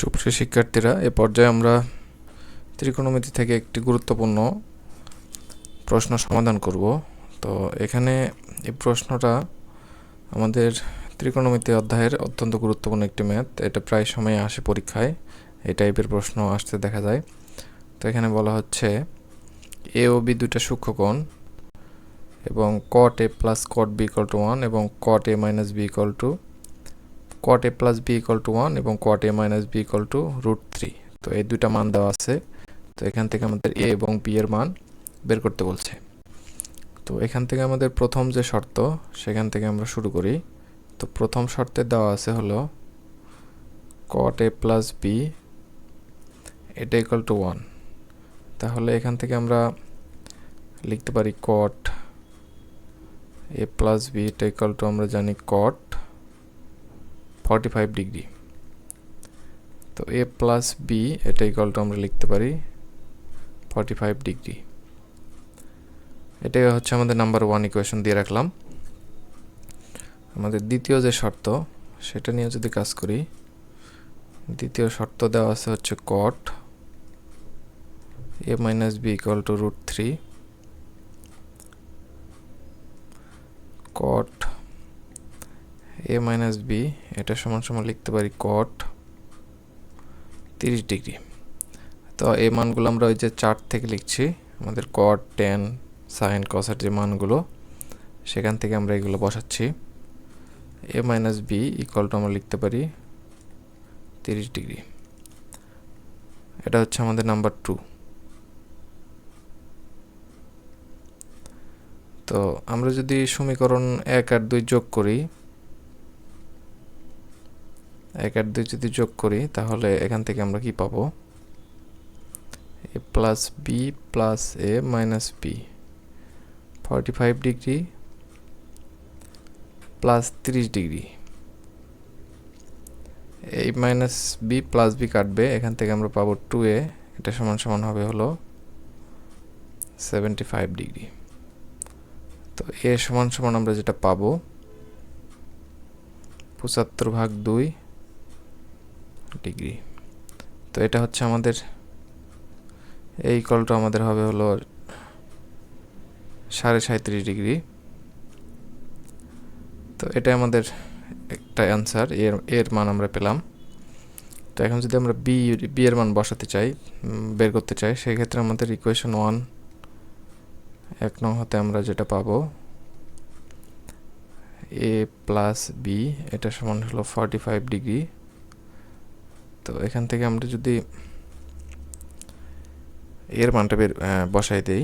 সুপ্রিয় শিক্ষার্থীরা, এ পর্যায়ে আমরা ত্রিকোণমিতি থেকে একটি গুরুত্বপূর্ণ প্রশ্ন সমাধান করব। তো এখানে এই প্রশ্নটা আমাদের ত্রিকোণমিতি অধ্যায়ের অত্যন্ত গুরুত্বপূর্ণ একটি ম্যাথ। এটা প্রায় সময় আসে পরীক্ষায়, এই টাইপের প্রশ্ন আসতে দেখা যায়। তো এখানে বলা হচ্ছে এ ও বি দুইটা সূক্ষ্মকোণ এবং cot a plus cot b equal to 1 এবং cot a minus b equal to cot a plus b equal to 1 এবং cot a minus b equal to √3। তো এই দুইটা মান দেওয়া আছে। তো এখান থেকে আমাদের a এবং b এর মান বের করতে বলছে। তো এখান থেকে আমাদের প্রথম যে শর্ত, সেখান থেকে আমরা শুরু করি। তো প্রথম শর্তে দেওয়া আছে হলো cot a প্লাস b এটা ইকুয়াল টু 1। তাহলে এখান থেকে আমরা লিখতে পারি cot a প্লাস b এটা ইকুয়াল টু, আমরা জানি cot 45 ডিগ্রি। তো a প্লাস b এটা ইকুয়াল টু আমরা লিখতে পারি 45 ডিগ্রি। এটাই হচ্ছে আমাদের নাম্বার 1 ইকুয়েশন দিয়ে রাখলাম। আমাদের দ্বিতীয় যে শর্ত, সেটা নিয়ে যদি কাজ করি, দ্বিতীয় শর্ত দেওয়া আছে হচ্ছে cot a minus b equal to √3। cot a minus b এটা সমান সমান লিখতে পারি cot 30 ডিগ্রি। তো এই মানগুলো আমরা ওই যে চার্ট থেকে লিখছি, আমাদের cot, tan, sin, cos এর যে মানগুলো, সেখান থেকে আমরা এগুলো বসাচ্ছি। a minus b equal to আমরা লিখতে পারি 30 ডিগ্রি। এটা হচ্ছে আমাদের নাম্বার 2। তো আমরা যদি সমীকরণ 1 আর 2 যোগ করি, 1 আর 2 যদি যোগ করি, তাহলে এখান থেকে আমরা কি পাবো? a plus b plus a minus b 45 degree plus 30 degree. এই মাইনাস b প্লাস b কাটবে, এখান থেকে আমরা পাবো 2a, এটা সমান সমান হবে হলো 75 ডিগ্রি। তো a সমান সমান আমরা যেটা পাবো 75/2 ডিগ্রি। তো এটা হচ্ছে আমাদের এই ইকুয়ালটা আমাদের হবে হলো 37.5 ডিগ্রি। তো এটা আমাদের একটা অ্যান্সার, এর মান আমরা পেলাম। তো এখন যদি আমরা বি এর মান বসাতে চাই, বের করতে চাই, সেই ক্ষেত্রে আমাদের ইকুয়েশন 1 1 নং হতে আমরা যেটা পাবো a প্লাস b এটা সমান হলো 45 ডিগ্রি। তো এখান থেকে আমরা যদি এর মানটা বসাই দেই,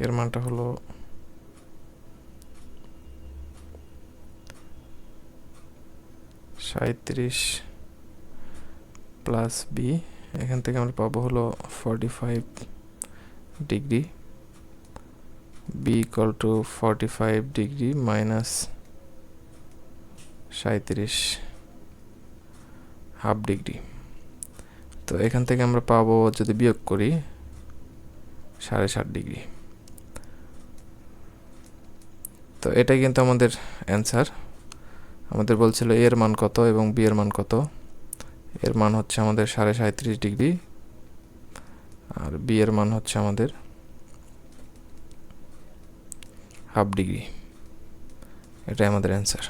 এর মানটা হলো 37 প্লাস b, এখান থেকে আমরা পাবো হলো 45 degree. b equal to 45 degree minus 37 half degree. তো এখান থেকে আমরা পাবো, যদি বিয়োগ করি, 7.5 ডিগ্রি। তো এটাই কিন্তু আমাদের অ্যান্সার। আমাদের বলছিল এর মান কত এবং বি এর মান কত। এর মান হচ্ছে আমাদের 37.5 ডিগ্রি আর বি এর মান হচ্ছে আমাদের হাফ ডিগ্রি। এটাই আমাদের অ্যান্সার।